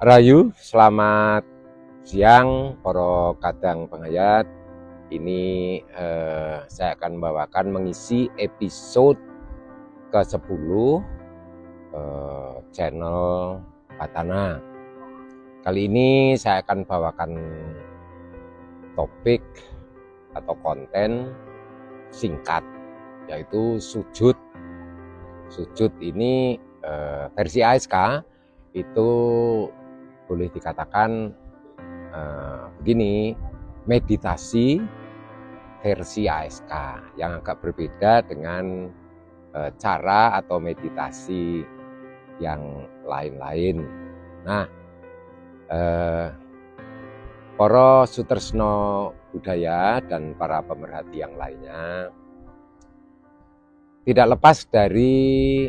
Rayu, selamat siang para kadang penghayat. Ini saya akan membawakan mengisi episode ke-10 channel Patana. Kali ini saya akan bawakan topik atau konten singkat, yaitu sujud. Sujud ini versi ASK itu boleh dikatakan begini, meditasi versi ASK yang agak berbeda dengan cara atau meditasi yang lain-lain. Nah, para sutresno budaya dan para pemerhati yang lainnya tidak lepas dari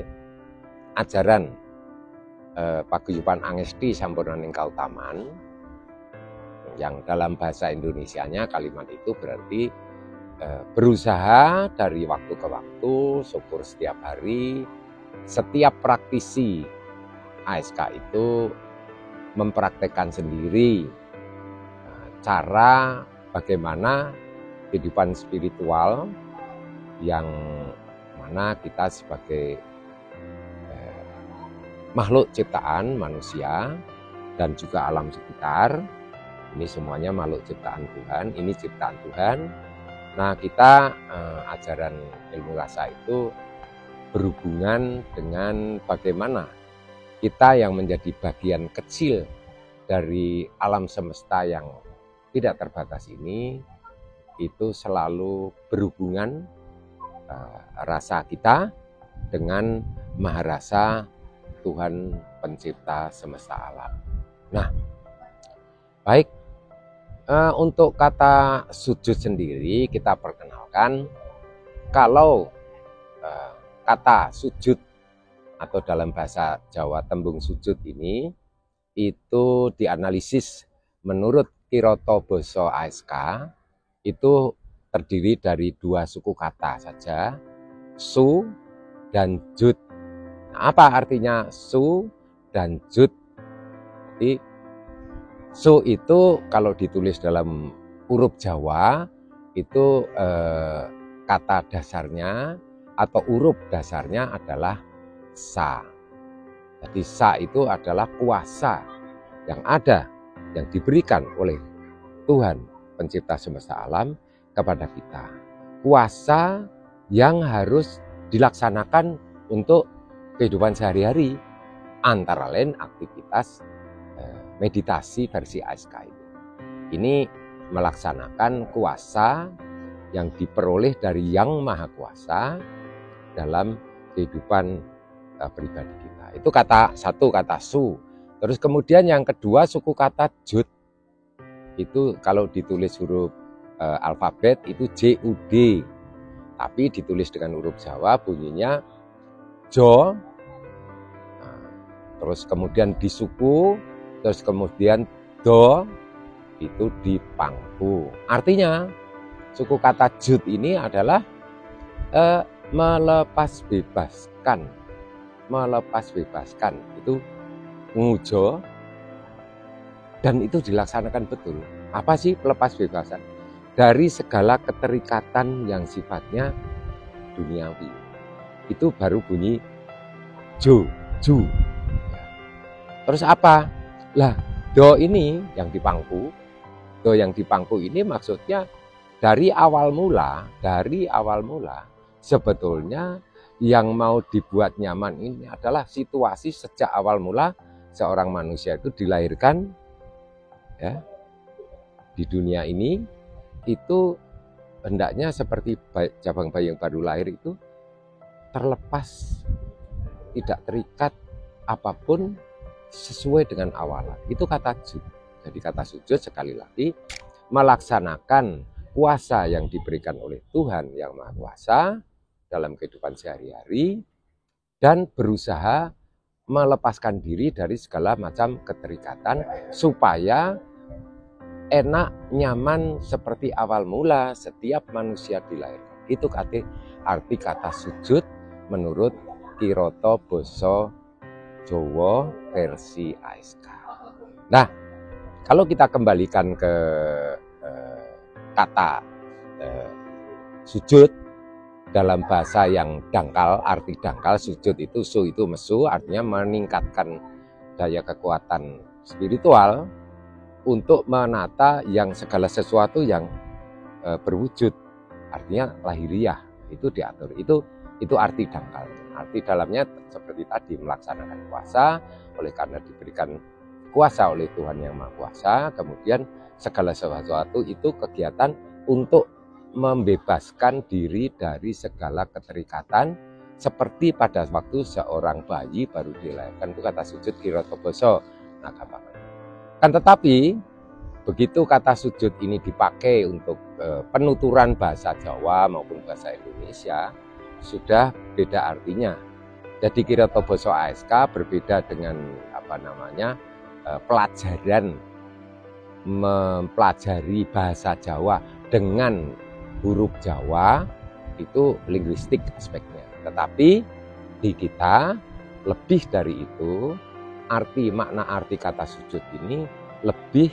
ajaran Paguyuban Angesti Sampurnaning Kautaman, yang dalam bahasa Indonesianya kalimat itu berarti berusaha dari waktu ke waktu, syukur setiap hari. Setiap praktisi ASK itu mempraktekkan sendiri cara bagaimana kehidupan spiritual yang mana kita sebagai makhluk ciptaan manusia dan juga alam sekitar, ini semuanya makhluk ciptaan Tuhan, ini ciptaan Tuhan. Nah, kita ajaran ilmu rasa itu berhubungan dengan bagaimana kita yang menjadi bagian kecil dari alam semesta yang tidak terbatas ini, itu selalu berhubungan rasa kita dengan Maharasa Tuhan pencipta semesta alam. Nah, baik, untuk kata sujud sendiri kita perkenalkan. Kalau kata sujud atau dalam bahasa Jawa tembung sujud ini itu dianalisis menurut Kiroto Basa ASK itu terdiri dari dua suku kata saja, su dan jud. Apa artinya su dan jud? Jadi, su itu kalau ditulis dalam huruf Jawa itu kata dasarnya atau huruf dasarnya adalah sa. Jadi sa itu adalah kuasa yang ada, yang diberikan oleh Tuhan pencipta semesta alam kepada kita. Kuasa yang harus dilaksanakan untuk kehidupan sehari-hari, antara lain aktivitas meditasi versi ASK itu. Ini melaksanakan kuasa yang diperoleh dari Yang Maha Kuasa dalam kehidupan pribadi kita. Itu kata satu, kata su. Terus kemudian yang kedua suku kata jud. Itu kalau ditulis huruf alfabet itu JUD. Tapi ditulis dengan huruf Jawa bunyinya jo, terus kemudian di suku, terus kemudian do, itu di pangku. Artinya suku kata jud ini adalah melepas bebaskan. Melepas bebaskan itu ngujo, dan itu dilaksanakan betul. Apa sih melepas bebasan? Dari segala keterikatan yang sifatnya duniawi. Itu baru bunyi ju. Terus apa? Lah, do ini yang di pangku. Do yang di pangku ini maksudnya dari awal mula sebetulnya yang mau dibuat nyaman ini adalah situasi sejak awal mula seorang manusia itu dilahirkan ya, di dunia ini itu hendaknya seperti cabang bayi yang baru lahir itu terlepas, tidak terikat apapun sesuai dengan awalan. Itu kata sujud. Jadi kata sujud sekali lagi melaksanakan kuasa yang diberikan oleh Tuhan Yang Maha Kuasa dalam kehidupan sehari-hari dan berusaha melepaskan diri dari segala macam keterikatan supaya enak, nyaman seperti awal mula setiap manusia dilahirkan. Itu arti kata sujud menurut Kiroto Basa Jawa versi ASK. Nah, kalau kita kembalikan ke kata sujud dalam bahasa yang dangkal, arti dangkal, sujud itu su itu mesu, artinya meningkatkan daya kekuatan spiritual untuk menata yang segala sesuatu yang berwujud, artinya lahiriah, itu diatur. Itu arti dangkal. Arti dalamnya seperti tadi, melaksanakan puasa oleh karena diberikan kuasa oleh Tuhan Yang Maha Kuasa, kemudian segala sesuatu itu kegiatan untuk membebaskan diri dari segala keterikatan, seperti pada waktu seorang bayi baru dilahirkan, itu kata sujud kirata basa. Nah, kan tetapi begitu kata sujud ini dipakai untuk penuturan bahasa Jawa maupun bahasa Indonesia, sudah beda artinya. Jadi kirata basa ASK berbeda dengan pelajaran mempelajari bahasa Jawa dengan huruf Jawa, itu linguistik aspeknya. Tetapi di kita lebih dari itu, makna arti kata sujud ini lebih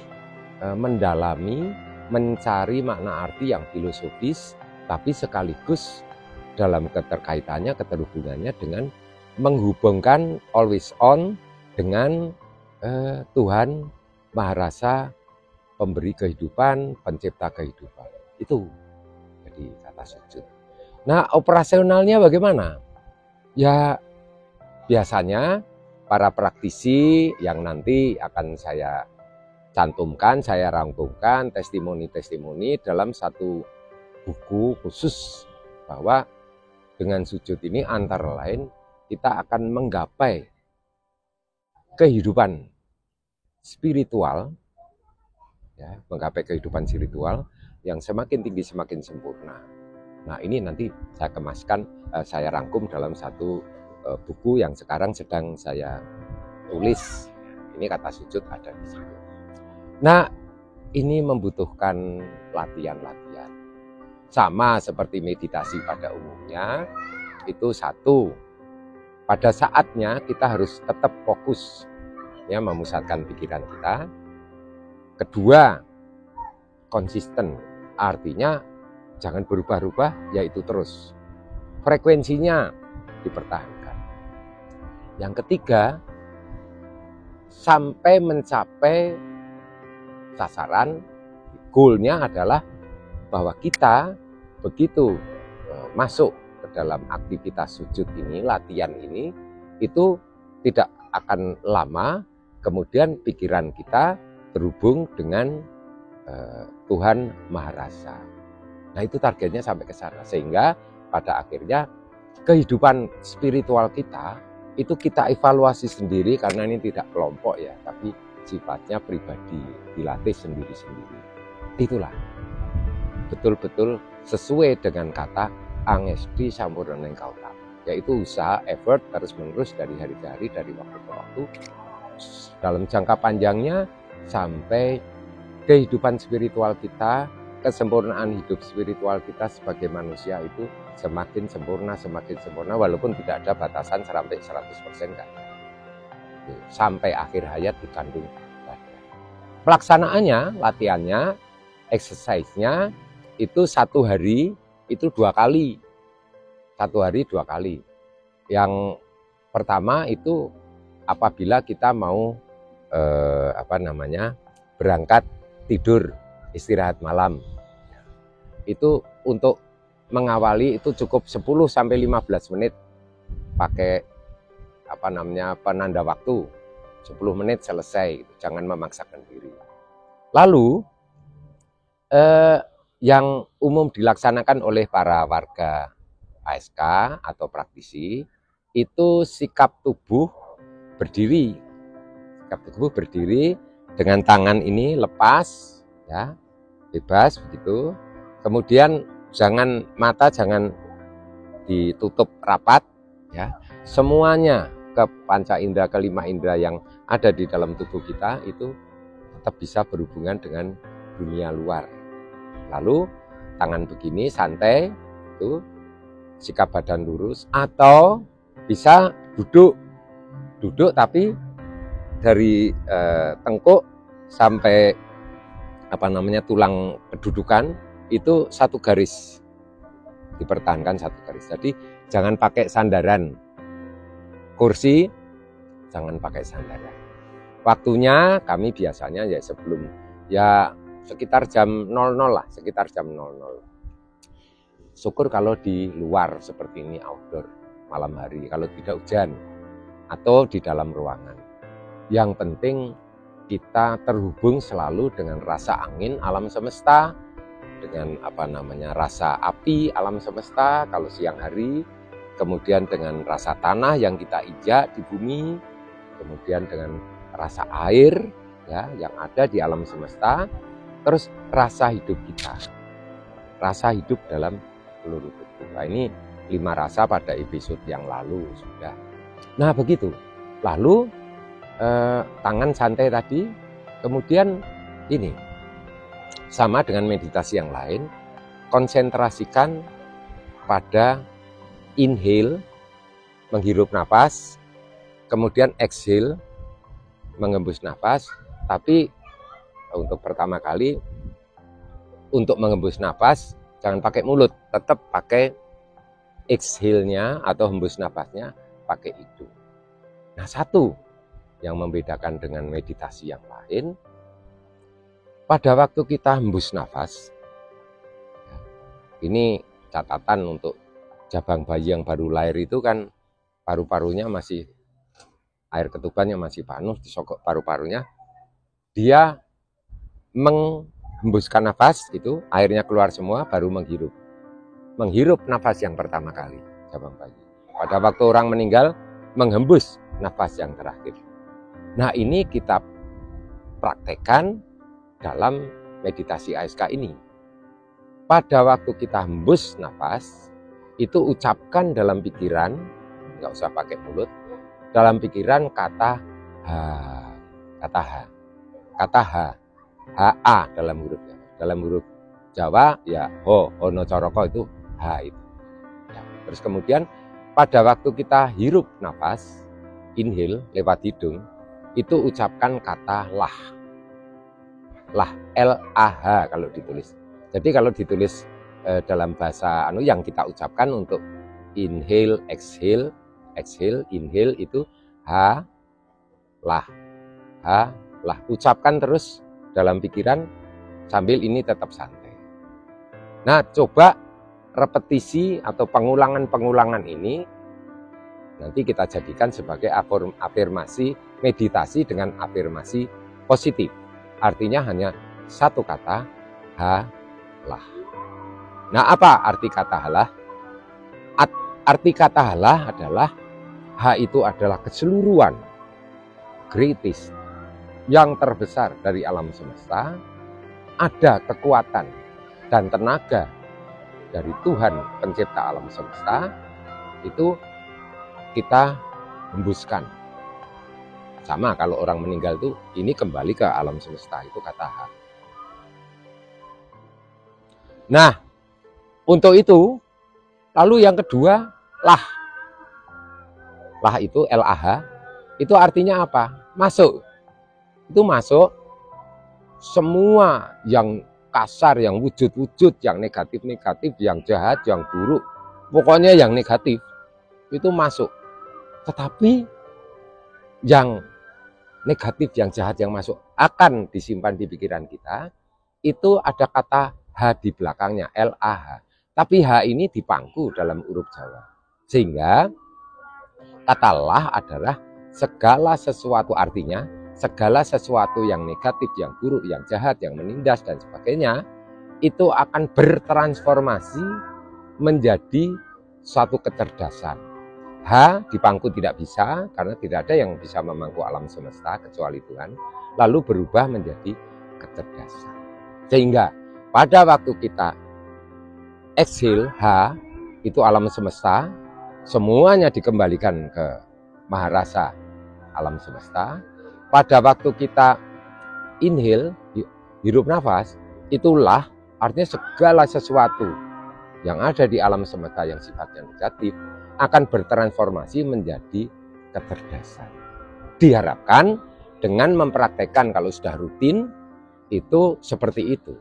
mendalami, mencari makna arti yang filosofis, tapi sekaligus dalam keterkaitannya, keterhubungannya dengan menghubungkan always on dengan Tuhan Maha Rasa, pemberi kehidupan, pencipta kehidupan. Itu jadi kata sujud. Nah, operasionalnya bagaimana? Ya, biasanya para praktisi yang nanti akan saya cantumkan, saya rangkumkan testimoni-testimoni dalam satu buku khusus, bahwa dengan sujud ini antara lain kita akan menggapai kehidupan spiritual, ya, menggapai kehidupan spiritual yang semakin tinggi semakin sempurna. Nah, ini nanti saya kemaskan, saya rangkum dalam satu buku yang sekarang sedang saya tulis. Ini kata sujud ada di situ. Nah, ini membutuhkan latihan-latihan. Sama seperti meditasi pada umumnya, itu satu, pada saatnya kita harus tetap fokus, ya, memusatkan pikiran kita. Kedua, konsisten, artinya jangan berubah-ubah, yaitu terus. Frekuensinya dipertahankan. Yang ketiga, sampai mencapai sasaran, goalnya adalah bahwa kita begitu masuk ke dalam aktivitas sujud ini, latihan ini, itu tidak akan lama, kemudian pikiran kita terhubung dengan Tuhan Maha Rasa. Nah, itu targetnya sampai ke sana, sehingga pada akhirnya kehidupan spiritual kita itu kita evaluasi sendiri, karena ini tidak kelompok ya, tapi sifatnya pribadi, dilatih sendiri-sendiri. Itulah betul-betul sesuai dengan kata angesti sampurnaning kautam, yaitu usaha, effort terus-menerus dari hari ke hari, dari waktu ke waktu, dalam jangka panjangnya sampai kehidupan spiritual kita, kesempurnaan hidup spiritual kita sebagai manusia itu semakin sempurna, walaupun tidak ada batasan sampai 100% kan. Sampai akhir hayat dikandung. Pelaksanaannya, latihannya, exercise-nya itu satu hari itu 2 kali. 1 hari 2 kali. Yang pertama itu apabila kita mau berangkat tidur, istirahat malam. Itu untuk mengawali itu cukup 10-15 menit pakai penanda waktu. 10 menit selesai, jangan memaksakan diri. Lalu yang umum dilaksanakan oleh para warga ASK atau praktisi itu sikap tubuh berdiri. Sikap tubuh berdiri dengan tangan ini lepas, ya, bebas begitu. Kemudian mata jangan ditutup rapat, ya. Semuanya ke panca indera, ke 5 indera yang ada di dalam tubuh kita itu tetap bisa berhubungan dengan dunia luar. Lalu tangan begini santai, itu sikap badan lurus, atau bisa duduk tapi dari tengkuk sampai tulang kedudukan itu satu garis, dipertahankan satu garis. Jadi jangan pakai sandaran kursi, jangan pakai sandaran. Waktunya kami biasanya ya sebelum sekitar jam 00 lah, sekitar jam 00. Syukur kalau di luar seperti ini outdoor malam hari, kalau tidak hujan atau di dalam ruangan. Yang penting kita terhubung selalu dengan rasa angin alam semesta, dengan rasa api alam semesta kalau siang hari, kemudian dengan rasa tanah yang kita injak di bumi, kemudian dengan rasa air ya yang ada di alam semesta, terus rasa hidup kita, rasa hidup dalam seluruh tubuh. Nah, ini 5 rasa pada episode yang lalu sudah. Nah begitu, lalu tangan santai tadi, kemudian ini sama dengan meditasi yang lain, konsentrasikan pada inhale, menghirup nafas, kemudian exhale, mengembus nafas. Tapi untuk pertama kali, untuk mengembus nafas jangan pakai mulut, tetap pakai exhale-nya atau hembus nafasnya pakai hidung. Nah, satu yang membedakan dengan meditasi yang lain, pada waktu kita hembus nafas, ini catatan untuk jabang bayi yang baru lahir itu kan paru-parunya masih, air ketubannya masih panas, disogok paru-parunya, dia menghembuskan nafas, itu airnya keluar semua, baru menghirup nafas yang pertama kali jabang bayi. Pada waktu orang meninggal, menghembus nafas yang terakhir. Nah, ini kita praktekkan dalam meditasi ASK ini. Pada waktu kita hembus nafas, itu ucapkan dalam pikiran, nggak usah pakai mulut, dalam pikiran kata ha, kata ha dalam hurufnya. Dalam huruf Jawa ya hono coroko itu ha itu. Ya. Terus kemudian pada waktu kita hirup nafas, inhale lewat hidung, itu ucapkan kata lah, L-A-H kalau ditulis. Jadi kalau ditulis dalam bahasa yang kita ucapkan untuk inhale, exhale, inhale itu ha, lah. Ucapkan terus dalam pikiran sambil ini tetap santai. Nah, coba repetisi atau pengulangan-pengulangan ini nanti kita jadikan sebagai afirmasi meditasi dengan afirmasi positif. Artinya hanya satu kata, halah. Nah, apa arti kata halah? Arti kata halah adalah ha itu adalah keseluruhan, greatest, yang terbesar dari alam semesta. Ada kekuatan dan tenaga dari Tuhan pencipta alam semesta, itu kita hembuskan. Sama kalau orang meninggal tuh, ini kembali ke alam semesta, itu kata ha. Nah, untuk itu, lalu yang kedua, lah. Lah itu L-A-H, itu artinya apa? Masuk. Itu masuk semua yang kasar, yang wujud-wujud, yang negatif-negatif, yang jahat, yang buruk, pokoknya yang negatif, itu masuk. Tetapi yang negatif, yang jahat, yang masuk akan disimpan di pikiran kita, itu ada kata H di belakangnya, L-A-H. Tapi H ini dipangku dalam huruf Jawa. Sehingga kata lah adalah segala sesuatu, artinya segala sesuatu yang negatif, yang buruk, yang jahat, yang menindas dan sebagainya, itu akan bertransformasi menjadi suatu kecerdasan. H dipangku tidak bisa, karena tidak ada yang bisa memangku alam semesta kecuali Tuhan, lalu berubah menjadi kecerdasan. Sehingga pada waktu kita exhale, H itu alam semesta, semuanya dikembalikan ke Maharasa alam semesta. Pada waktu kita inhale, hirup nafas, itulah artinya segala sesuatu yang ada di alam semesta yang sifatnya negatif akan bertransformasi menjadi kecerdasan. Diharapkan dengan mempraktekkan kalau sudah rutin itu seperti itu.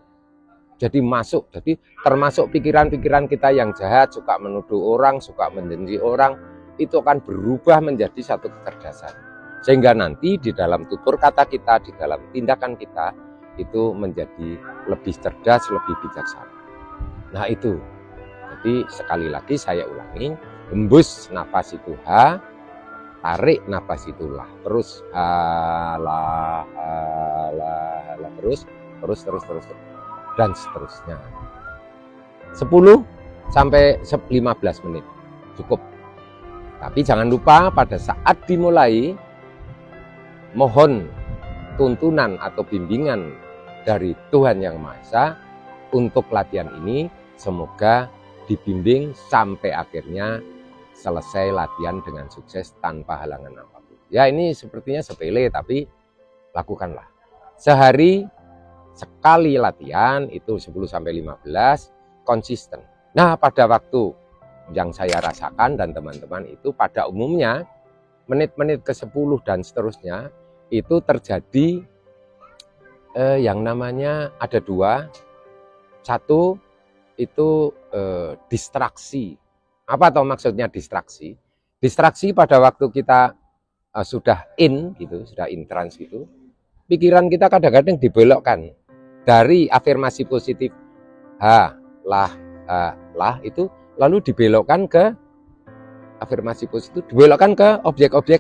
Jadi termasuk pikiran-pikiran kita yang jahat, suka menuduh orang, suka membenci orang, itu akan berubah menjadi satu kecerdasan. Sehingga nanti di dalam tutur kata kita, di dalam tindakan kita, itu menjadi lebih cerdas, lebih bijaksana. Nah itu, jadi sekali lagi saya ulangi, hembus nafas itu H, tarik nafas itu lah, terus lah, terus, dan seterusnya. 10 sampai 15 menit, cukup. Tapi jangan lupa pada saat dimulai, mohon tuntunan atau bimbingan dari Tuhan Yang Maha Esa untuk latihan ini, semoga dibimbing sampai akhirnya selesai latihan dengan sukses tanpa halangan apapun. Ya ini sepertinya sepele, tapi lakukanlah. Sehari sekali latihan itu 10-15 konsisten. Nah pada waktu yang saya rasakan dan teman-teman itu pada umumnya menit-menit ke-10 dan seterusnya itu terjadi yang namanya ada dua. Satu itu distraksi. Apa atau maksudnya distraksi? Distraksi pada waktu kita sudah in gitu, sudah in trance gitu, pikiran kita kadang-kadang dibelokkan dari afirmasi positif lah itu lalu dibelokkan ke afirmasi positif, dibelokkan ke objek-objek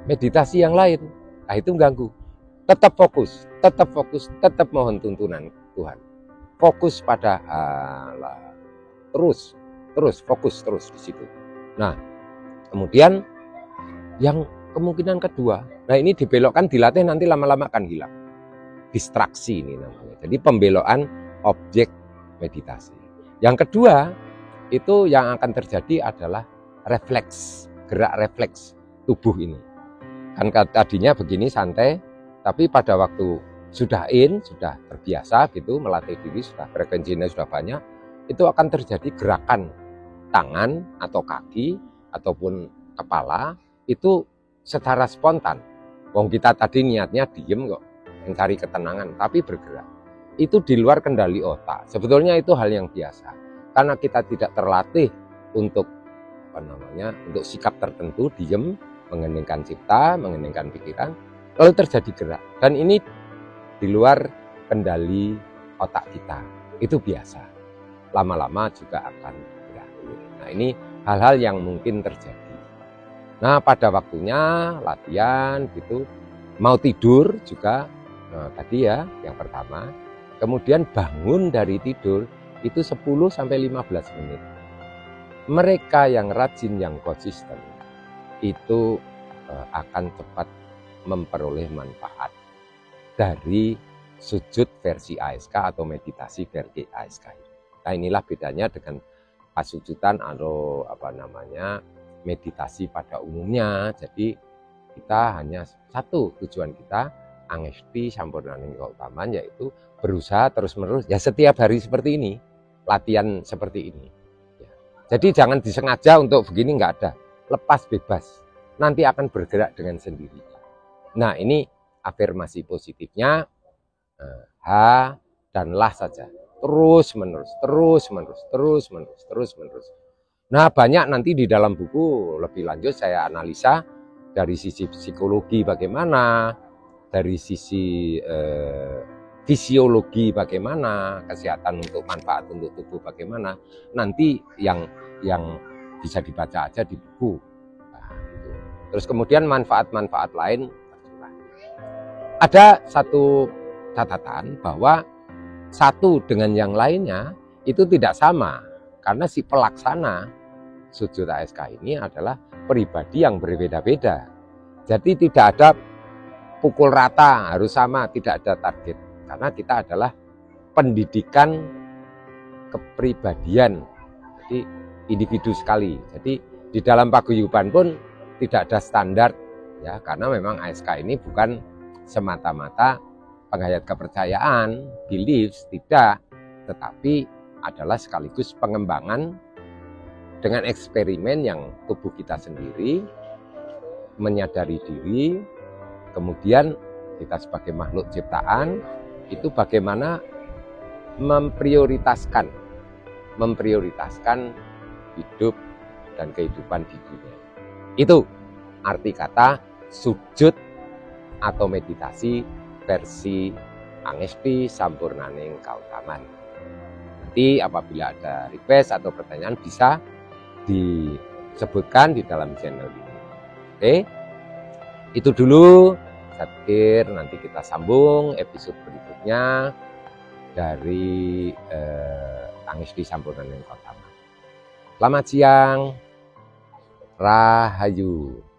meditasi yang lain. Nah itu mengganggu. Tetap fokus, tetap mohon tuntunan Tuhan. Fokus pada Allah. Terus fokus terus di situ. Nah, kemudian yang kemungkinan kedua, nah ini dibelokkan, dilatih nanti lama-lama akan hilang. Distraksi ini namanya. Jadi pembelokan objek meditasi. Yang kedua, itu yang akan terjadi adalah refleks, gerak refleks tubuh ini. Kan tadinya begini santai, tapi pada waktu sudah sudah terbiasa gitu, melatih diri, sudah frekuensinya sudah banyak, itu akan terjadi gerakan tangan atau kaki ataupun kepala itu secara spontan. Wong kita tadi niatnya diem kok, mencari ketenangan, tapi bergerak. Itu di luar kendali otak. Sebetulnya itu hal yang biasa. Karena kita tidak terlatih untuk untuk sikap tertentu, diem, mengheningkan cipta, mengheningkan pikiran, lalu terjadi gerak. Dan ini di luar kendali otak kita. Itu biasa. Lama-lama juga akan berakhir. Nah ini hal-hal yang mungkin terjadi. Nah pada waktunya latihan gitu, mau tidur juga, tadi ya yang pertama. Kemudian bangun dari tidur itu 10-15 menit. Mereka yang rajin, yang konsisten, itu akan cepat memperoleh manfaat dari sujud versi ASK atau meditasi versi ASK. Nah inilah bedanya dengan pasujudan atau meditasi pada umumnya. Jadi kita hanya satu tujuan kita, angesti sampurnaning keutamaan, yaitu berusaha terus-menerus ya setiap hari seperti ini, latihan seperti ini. Ya. Jadi jangan disengaja untuk begini, nggak ada. Lepas bebas, nanti akan bergerak dengan sendiri. Nah ini afirmasi positifnya H dan lah saja. Terus menerus. Nah banyak nanti di dalam buku lebih lanjut saya analisa dari sisi psikologi bagaimana, dari sisi fisiologi bagaimana, kesehatan untuk manfaat untuk tubuh bagaimana. Nanti yang bisa dibaca aja di buku. Nah, gitu. Terus kemudian manfaat-manfaat lain. Ada satu catatan bahwa satu dengan yang lainnya itu tidak sama, karena si pelaksana sujud ASK ini adalah pribadi yang berbeda-beda. Jadi tidak ada pukul rata harus sama, tidak ada target, karena kita adalah pendidikan kepribadian, jadi individu sekali. Jadi di dalam paguyuban pun tidak ada standar ya, karena memang ASK ini bukan semata-mata penghayat kepercayaan, beliefs, tidak, tetapi adalah sekaligus pengembangan dengan eksperimen yang tubuh kita sendiri menyadari diri, kemudian Kita sebagai makhluk ciptaan itu bagaimana memprioritaskan hidup dan kehidupan di dunia. Itu arti kata sujud atau meditasi versi Pangesti Sampurnaning Kautaman. Nanti apabila ada request atau pertanyaan bisa disebutkan di dalam channel ini. Oke, itu dulu. Saya pikir nanti kita sambung episode berikutnya dari Pangesti Sampurnaning Kautaman. Selamat siang, Rahayu.